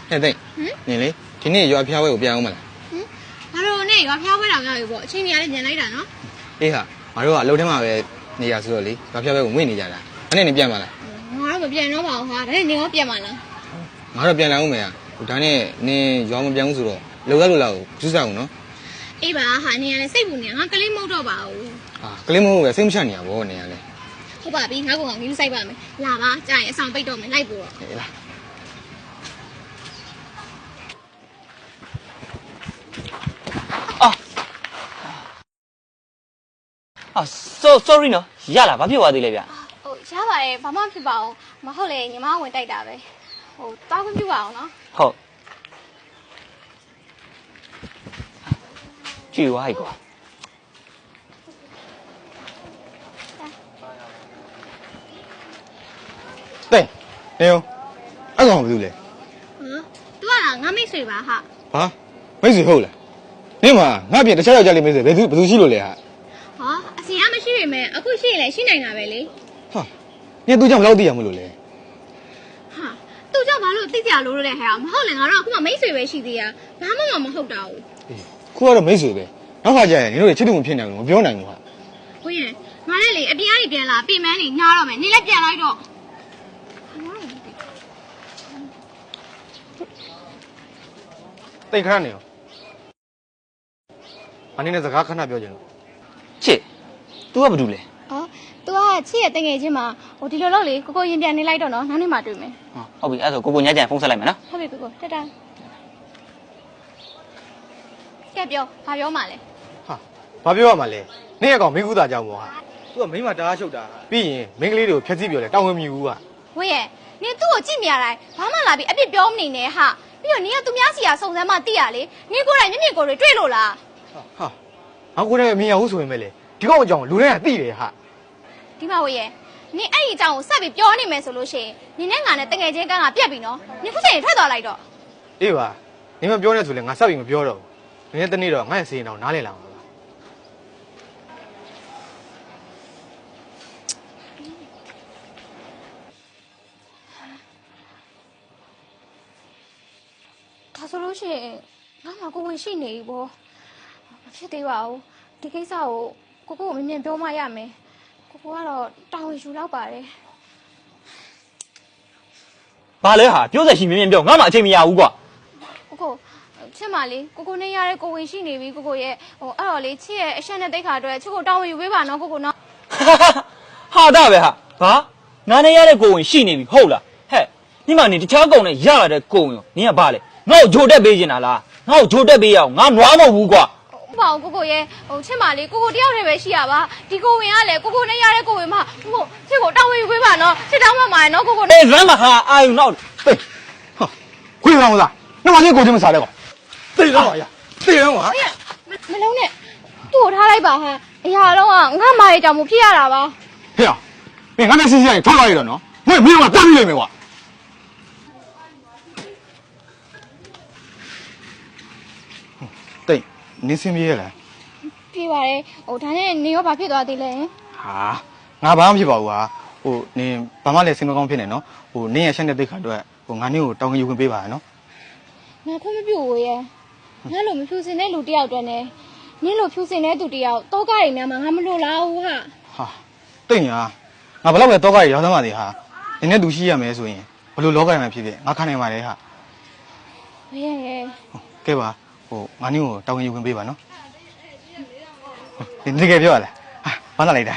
ဟဲ့သိနင်လေဒီနေ့ရွာဖျားဝဲကိုပြန်အောင်မလားဘာလို့နဲ့ရွာဖျားဝဲတောင်ရောက်ပြီပေါ့အချင်းကြီးကလည်းညံလိုက်တာနော်အေးဟာငါတို့ကအလုပ်ထဲမှာပဲနေရဆိုတော့လေရွာဖျားဝဲကိုငွေ့နေကြတာအဲ့နဲ့နေပြန်မလားငါတော့မပြန်တော့ပါဘူးဟာဒါနဲ့နေရောပြန်မလားငါတော့ပြန်လာဦးမယ်ဒါနဲ့နင်ရွာမပြန်ဘူးဆိုတော့လောကလောက်ကျူးစားအောင်နော်အေးပါဟာနေရလဲစိတ်ပူနေငါကလေးမဟုတ်တော့ပါဘူးဟာကလေးမဟုတ်ပဲစိတ်မချနေရဘောနေရလဲဟုတ်ပါပြီငါကောင်ကငင်းစိုက်ပါမယ်လာပါကြာရင်အဆောင်ပိတ်တော့မယ်လိုက်ပို့တော့ဟေးလားsorry နော်ရလားဘာဖြစ်သွားသေးလဲဗျဟုတ်ရပါတယ်ဘာမှမဖြစ်ပါဘူးမဟုတ်လေညီမဝင်တိုက်တာပဲတောင်းခွင့်ပြုပါအောင်နော်ဟုတ်ကြည့်ဝိုင်းကွာတိတ်နေအောင်အဲ့ကောင်ဘာလုပ်လဲသူကငါမိတ်ဆွေပါဟာဘာမိတ်ဆွေဟုတ်လားနင်မငါပြင်တခြားယောက်ျားလေးမိတ်ဆွေဘယ်သူရှိလို့လဲဟာဟာအစီအမရှိပေမဲ့အခုရှိရင်လည်းရှိနိုင်တာပဲလေဟာနင်သူကြောင့်ဘယ်လောက်သိရမလို့လဲဟာသူကြောင့်ဘာလို့သိကြလို့လဲဟဲ့မဟုတ်လေငါတို့အခုမှမိတ်ဆွေပဲရှိသေးတာဘာမှမဟုတ်တာဘူးခုကတော့မိတ်ဆွေပဲနောက်ခါကျရင်နင်တို့ချစ်တူမဖြစ်နိုင်ဘူးမပြောနိုင်ဘူးဟာကိုရင်ငါလည်းလေအပြင်ကနေပြန်လာပြင်မန်းနေညားတော့မယ်နင်လည်းပြန်လိုက်တော့တိတ်ခဏနေရောအနည်းနဲ့စကားခဏပြောချင်လို့ချစ် तू ကဘာလုပ်လဲतू ကချစ်ရဲ့တငယ်ချင်းမှာဒီလိုလုပ်လေကိုရင်ပြန်နေလိုက်တော့နော်နောက်နေ့မှတွေ့မယ်ဟုတ်ပြီအဲ့ဒါဆိုကိုညကြံဖုန်းဆက်လိုက်မယ်နော်ဟုတ်ပြီကိုတတကဲပြောဘာပြောမှလဲဟာဘာပြောရမှာလဲနေ့ရက်ကောင်မင်းကူးတာကြောင့်ပေါ့ဟာ तू ကမိန်းမတအားရှုပ်တာပြီးရင်မင်းကလေးတွေကိုဖျက်ဆီးပြောလဲတောင်းဝင်မြူဘူးဟာဝေးရဲ့နင်သူ့ကိုကြည့်မြရတိုင်းဘာမှလာပြီးအပြစ်ပြောမနေနဲ့ဟာပြီးတော့နင်ကသူများစီကစုံစမ်းမှသိရလေနင်ကိုယ်တိုင်မျက်မြင်ကိုယ်တွေတွေ့လို့လားဟာငါကိုယ်တိုင်မမြင်ရဘူးဆိုရင်ပဲလေဒီကောင်အကြောင်းလူတွေကသိတယ်ဟာဒီမှာဝေးရဲ့နင်အဲ့ဒီအကြောင်းကိုဆက်ပြီးပြောနေမယ်ဆိုလို့ရှိရင်နင်နဲ့ငါနဲ့တငယ်ချင်းကန်းကပြက်ပြီနော်နင်ခုချိန်ထွက်သွားလိုက်တော့အေးပါနင်မပြောနဲ့ဆိုလဲငါဆက်ပြီးမပြောတော့ဘူးနင်နဲ့တနေ့တော့ငါ့ရဲ့စေရင်တော့နားလည်လာမှာပါဒါဆိုလို့ရှိရင်ငါမှကိုဝင်ရှိနေပြီပေါ့မဖြစ်သေးပါဘူးဒီကိစ္စကိုကိုမြင်ပြောမှရမယ်ကိုကတော့တာဝန်ယူလောက်ပါတယ်ဘာလဲဟာပြောစက်ရှိမြင်ပြောငါမှအချိန်မရဘူးကွာကိုချစ်မလေးကိုနဲ့ရတဲ့ကိုဝင်ရှိနေပြီကိုရဲ့အဲ့တော့လေချစ်ရဲ့အရှက်နဲ့တိတ်ခါအတွက်ချစ်ကိုတာဝန်ယူပေးပါနော်ကိုနော်ဟာတာပဲဟာဘာငါနဲ့ရတဲ့ကိုဝင်ရှိနေပြီဟုတ်လားဟဲ့ညီမနေတခြားကောင်နဲ့ရလာတဲ့ကိုဝင်နင်ကဘာလဲငါ့ကိုဂျိုတက်ပေးနေတာလားငါ့ကိုဂျိုတက်ပေးရအောင်ငါနွားမဟုတ်ဘူးကွာဟုတ်ပါဘူးကိုရဲ့ချစ်မလေးကိုတယောက်တည်းပဲရှိရပါဒီကိုဝင်ကလည်းကိုနဲ့ရတဲ့ကိုဝင်မှချစ်ကိုတာဝန်ယူပေးပါနော်ချစ်တောင်းမှမှာနော်ကိုအေးဇမ်းမဟာအာယုနောက်ဟေးဟာခွေးကောင်းလားနှမလေးကိုချင်းမစားလဲကွာသိတော့ပါရသိတော့ပါမလုံးနဲ့သူ့ကိုထားလိုက်ပါဟာအရာတော့ငါမာရဲ့ကြောင့်မဖြစ်ရတာပါဟေ့မင်းငါနဲ့စစ်စစ်ရင်ထောက်လိုက်ရတော့နော်မင်းကတန်းပြီးလိမ့်မယ်ကွာတိတ်နင်းစင်းပြေးရလားပြေးပါတယ်ဒါနဲ့နေရောဘာဖြစ်သွားသေးလဲဟာငါဘာမှမဖြစ်ပါဘူးဟာနင်းဘာမှလည်းစင်မကောင်းဖြစ်နေနော်နင်းရဲ့ရှက်တဲ့တိတ်ခါတော့ငါနင်းကိုတောင်းယူခွင့်ပေးပါနော်ငါခွင့်မပြုဘူးရဲ့ငါလိုမဖြူစင်တဲ့လူတယောက်တည်းနဲ့နင်းလိုဖြူစင်တဲ့သူတယောက်တောကားတွေများမှာငါမလိုလားဘူးဟာတိတ်ညာငါဘယ်တော့ပဲတောကားတွေရောက်သမ်းပါသေးဟာနင်းနဲ့သူရှိရမယ်ဆိုရင်ဘယ်လိုလောကရမှာဖြစ်ဖြစ်ငါခံနိုင်ပါလေဟာရဲ့ကဲပါငါနင်းကိုတောင်းယူခွင့်ပေးပါနော်ဒီကဲပြောရလားဘာသာလိုက်တာ